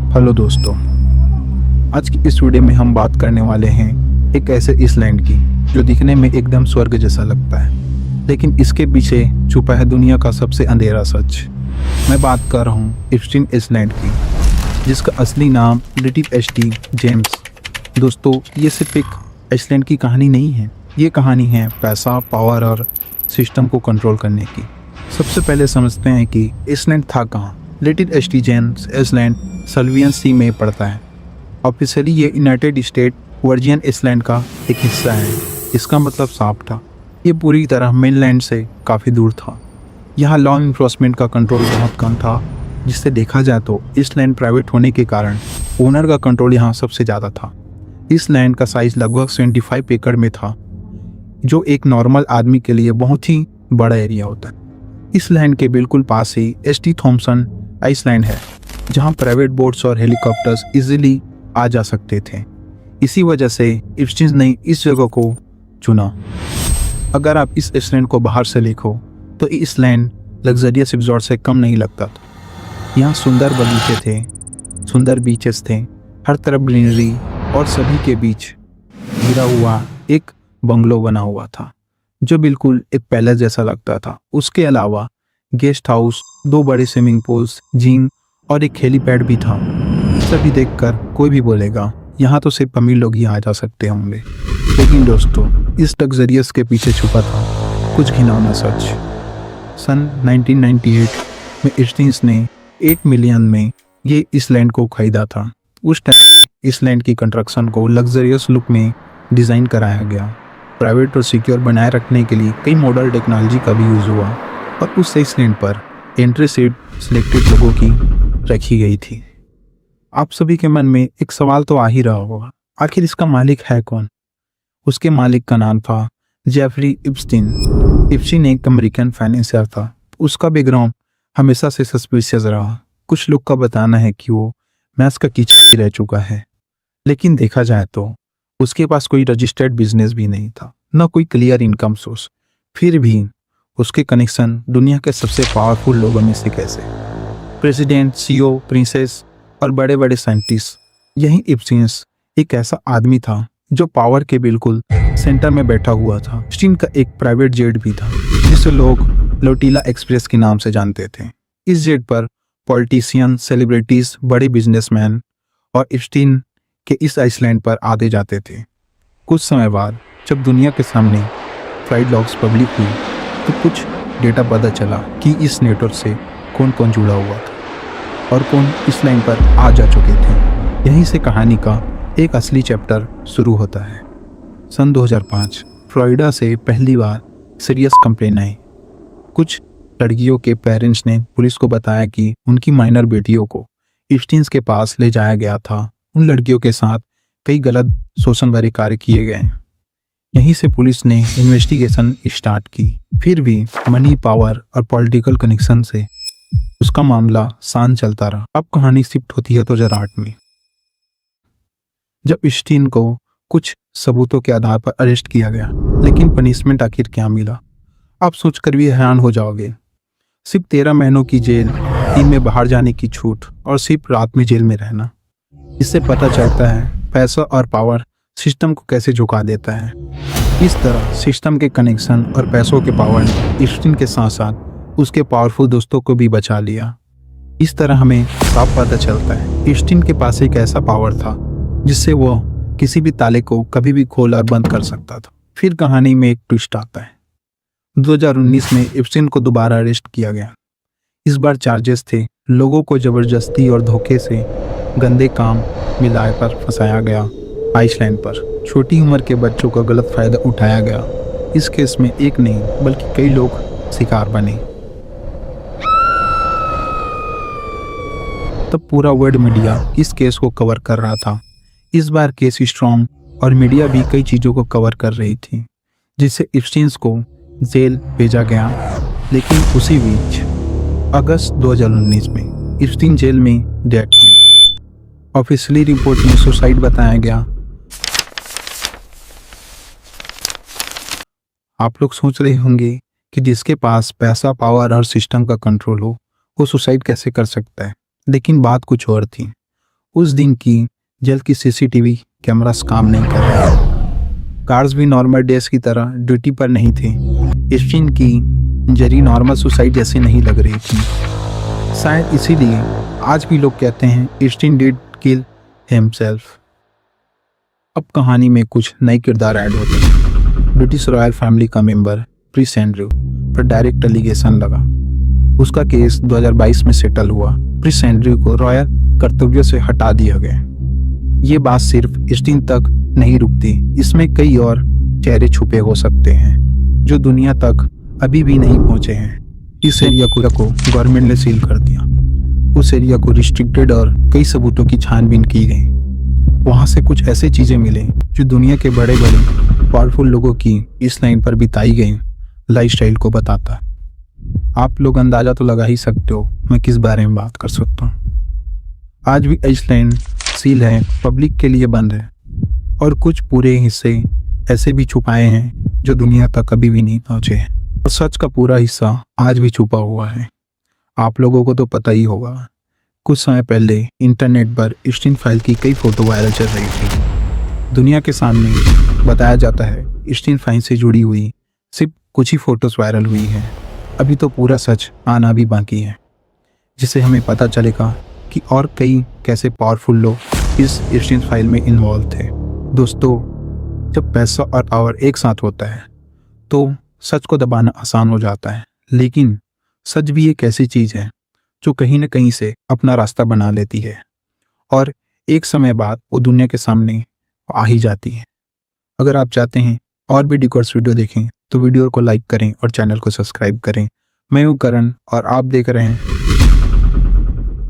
Hello दोस्तों। आज की इस वीडियो में हम बात करने वाले हैं एक ऐसे इसलैंड की जो दिखने में एकदम स्वर्ग जैसा लगता है, लेकिन इसके पीछे छुपा है दुनिया का सबसे अंधेरा सच। मैं बात कर रहा हूँ इप्स्टीन इसलैंड की, जिसका असली नाम लिटिल एस्टी जेम्स। दोस्तों, ये सिर्फ एक आइसलैंड की कहानी नहीं है, ये कहानी है पैसा, पावर और सिस्टम को कंट्रोल करने की। सबसे पहले समझते हैं कि इसलैंड था कहाँ। लिटिल एस्टी जेम्स इसलैंड सल्वियन सी में पड़ता है। ऑफिशियली ये यूनाइटेड स्टेट वर्जिन इसलैंड का एक हिस्सा है। इसका मतलब साफ था, ये पूरी तरह मेनलैंड से काफ़ी दूर था। यहाँ लॉ इन्फोर्समेंट का कंट्रोल बहुत कम था, जिससे देखा जाए तो इस लैंड प्राइवेट होने के कारण ओनर का कंट्रोल यहाँ सबसे ज़्यादा था। इस लैंड का साइज लगभग 75 एकड़ में था, जो एक नॉर्मल आदमी के लिए बहुत ही बड़ा एरिया होता है। इस लैंड के बिल्कुल पास ही एसटी थॉम्सन आइसलैंड है, जहाँ प्राइवेट बोट्स और हेलीकॉप्टर्स इजीली आ जा सकते थे। इसी वजह से इप्स्टीन ने इस जगह को चुना। अगर आप इस आइसलैंड को बाहर से देखो तो इस लैंड लग्जरियस रिजॉर्ट से कम नहीं लगता था। यहाँ सुंदर बगीचे थे, सुंदर बीचेस थे, हर तरफ ग्रीनरी, और सभी के बीच घिरा हुआ एक बंगलो बना हुआ था जो बिल्कुल एक पैलेस जैसा लगता था। उसके अलावा गेस्ट हाउस, 2 बड़े स्विमिंग पूल्स, जिम और एक हेलीपैड भी था। सभी देखकर कोई भी बोलेगा यहाँ तो सिर्फ अमीर लोग ही आ जा सकते होंगे, लेकिन दोस्तों, इस लग्जरियस के पीछे छुपा था कुछ घिनौना सच। सन 1998 में इप्स्टीन ने 8 मिलियन में ये इस लैंड को खरीदा था। उस टाइम इस लैंड की कंस्ट्रक्शन को लग्जरियस लुक में डिज़ाइन कराया गया। प्राइवेट और सिक्योर बनाए रखने के लिए कई मॉडर्न टेक्नोलॉजी का भी यूज़ हुआ, और उस आइसलैंड पर एंट्री सीट सिलेक्टेड लोगों की रखी गई थी। आप सभी के मन में एक सवाल तो आ ही रहा होगा, आखिर इसका मालिक है कौन? उसके मालिक का नाम था जेफरी इप्स्टीन। इप्स्टीन एक अमेरिकन फाइनेंसियर था। उसका बैकग्राउंड हमेशा से सस्पिशियस रहा। कुछ लोग का बताना है कि वो मैथ्स का टीचर भी रह चुका है, लेकिन देखा जाए तो उसके पास कोई रजिस्टर्ड बिजनेस भी नहीं था, न कोई क्लियर इनकम सोर्स। फिर भी उसके कनेक्शन दुनिया के सबसे पावरफुल लोगों में से कैसे प्रेसिडेंट, सीईओ, प्रिंसेस और बड़े बड़े साइंटिस्ट। यही इप्स्टीन एक ऐसा आदमी था जो पावर के बिल्कुल सेंटर में बैठा हुआ था। इप्स्टीन का एक प्राइवेट जेट भी था, जिसे लोग लोटीला एक्सप्रेस के नाम से जानते थे। इस जेट पर पॉलिटिशियन, सेलिब्रिटीज, बड़े बिजनेसमैन और इप्स्टीन के इस आइसलैंड पर आते जाते थे। कुछ समय बाद जब दुनिया के सामने फ्लाइट लॉग्स पब्लिक हुई तो कुछ डेटा पता चला कि इस नेटवर्क से कौन कौन जुड़ा हुआ था और कौन इस लाइन पर आ जा चुके थे। यहीं से कहानी का एक असली चैप्टर शुरू होता है। सन 2005 फ्लोरिडा से पहली बार सीरियस कंप्लेन आई। कुछ लड़कियों के पेरेंट्स ने पुलिस को बताया कि उनकी माइनर बेटियों को इप्स्टीन के पास ले जाया गया था। उन लड़कियों के साथ कई गलत शोषण भरे कार्य किए गए। यहीं से पुलिस ने इन्वेस्टिगेशन स्टार्ट की। फिर भी मनी, पावर और पॉलिटिकल कनेक्शन से उसका मामला शांत चलता रहा। अब कहानी शिफ्ट होती है 2008 में, जब इप्स्टीन को कुछ सबूतों के आधार पर अरेस्ट किया गया। लेकिन पनिशमेंट आखिर क्या मिला, आप सोचकर भी हैरान हो जाओगे। सिर्फ 13 महीनों की जेल, 3 में बाहर जाने की छूट और सिर्फ रात में जेल में रहना। इससे पता चलता है पैसा और पावर सिस्टम को कैसे झुका देता है। इस तरह सिस्टम के कनेक्शन और पैसों के पावर ने इप्स्टीन के साथ साथ उसके पावरफुल दोस्तों को भी बचा लिया। इस तरह हमें साफ पता चलता है इप्स्टीन के पास एक ऐसा पावर था जिससे वो किसी भी ताले को कभी भी खोल और बंद कर सकता था। फिर कहानी में एक ट्विस्ट आता है। 2019 में इप्स्टीन को दोबारा अरेस्ट किया गया। इस बार चार्जेस थे लोगों को जबरदस्ती और धोखे से गंदे काम में लाकर फंसाया गया। आइसलैंड पर छोटी उम्र के बच्चों का गलत फायदा उठाया गया। इस केस में एक नहीं बल्कि कई लोग शिकार बने। तब पूरा वर्ल्ड मीडिया इस केस को कवर कर रहा था। इस बार केस स्ट्रॉन्ग और मीडिया भी कई चीज़ों को कवर कर रही थी, जिससे इप्स्टीन को जेल भेजा गया। लेकिन उसी बीच अगस्त 2019 में इप्स्टीन जेल में डेथ हुई। ऑफिशियली रिपोर्ट में सुसाइड बताया गया। आप लोग सोच रहे होंगे कि जिसके पास पैसा, पावर और सिस्टम का कंट्रोल हो वो सुसाइड कैसे कर सकता है, लेकिन बात कुछ और थी। उस दिन की जेल की सीसीटीवी कैमरास काम नहीं कर रहे। गार्ड्स भी नॉर्मल डेज की तरह ड्यूटी पर नहीं थे। स्टीन की इंजरी नॉर्मल सुसाइड जैसी नहीं लग रही थी। शायद इसीलिए आज भी लोग कहते हैं स्टीन डिड किल हिमसेल्फ। अब कहानी में कुछ नए किरदार ऐड होते हैं। ब्रिटिश रॉयल फैमिली का मेंबर प्रिंस एंड्रयू पर डायरेक्ट एलिगेशन लगा। उसका केस 2022 में सेटल हुआ। प्रिंस एंड्रयू को रॉयल कर्तव्यों से हटा दिया गया। ये बात सिर्फ स्टीन तक नहीं रुकती, इसमें कई और चेहरे छुपे हो सकते हैं जो दुनिया तक अभी भी नहीं पहुंचे हैं। इस एरिया को गवर्नमेंट ने सील कर दिया। उस एरिया को रिस्ट्रिक्टेड और कई सबूतों की छानबीन की गई। वहां से कुछ ऐसे चीजें मिले जो दुनिया के बड़े बड़े पावरफुल लोगों की इस लाइन पर बिताई गई लाइफस्टाइल को बताता। आप लोग अंदाजा तो लगा ही सकते हो मैं किस बारे में बात कर सकता हूँ। आज भी आइसलैंड सील है, पब्लिक के लिए बंद है और कुछ पूरे हिस्से ऐसे भी छुपाए हैं जो दुनिया तक कभी भी नहीं पहुंचे हैं। और सच का पूरा हिस्सा आज भी छुपा हुआ है। आप लोगों को तो पता ही होगा, कुछ समय पहले इंटरनेट पर स्टीन फाइल की कई फोटो वायरल चल रही थी। दुनिया के सामने बताया जाता है स्टीन फाइल से जुड़ी हुई सिर्फ कुछ ही फोटोज वायरल हुई हैं। अभी तो पूरा सच आना भी बाकी है, जिससे हमें पता चलेगा कि और कई कैसे पावरफुल लोग इस स्टीन फाइल में इन्वॉल्व थे। दोस्तों, जब पैसा और पावर एक साथ होता है तो सच को दबाना आसान हो जाता है, लेकिन सच भी एक ऐसी चीज है जो कहीं न कहीं से अपना रास्ता बना लेती है और एक समय बाद वो दुनिया के सामने आ ही जाती है। अगर आप चाहते हैं और भी डिकोर्स वीडियो देखें तो वीडियो को लाइक करें और चैनल को सब्सक्राइब करें। मैं हूं करण और आप देख रहे हैं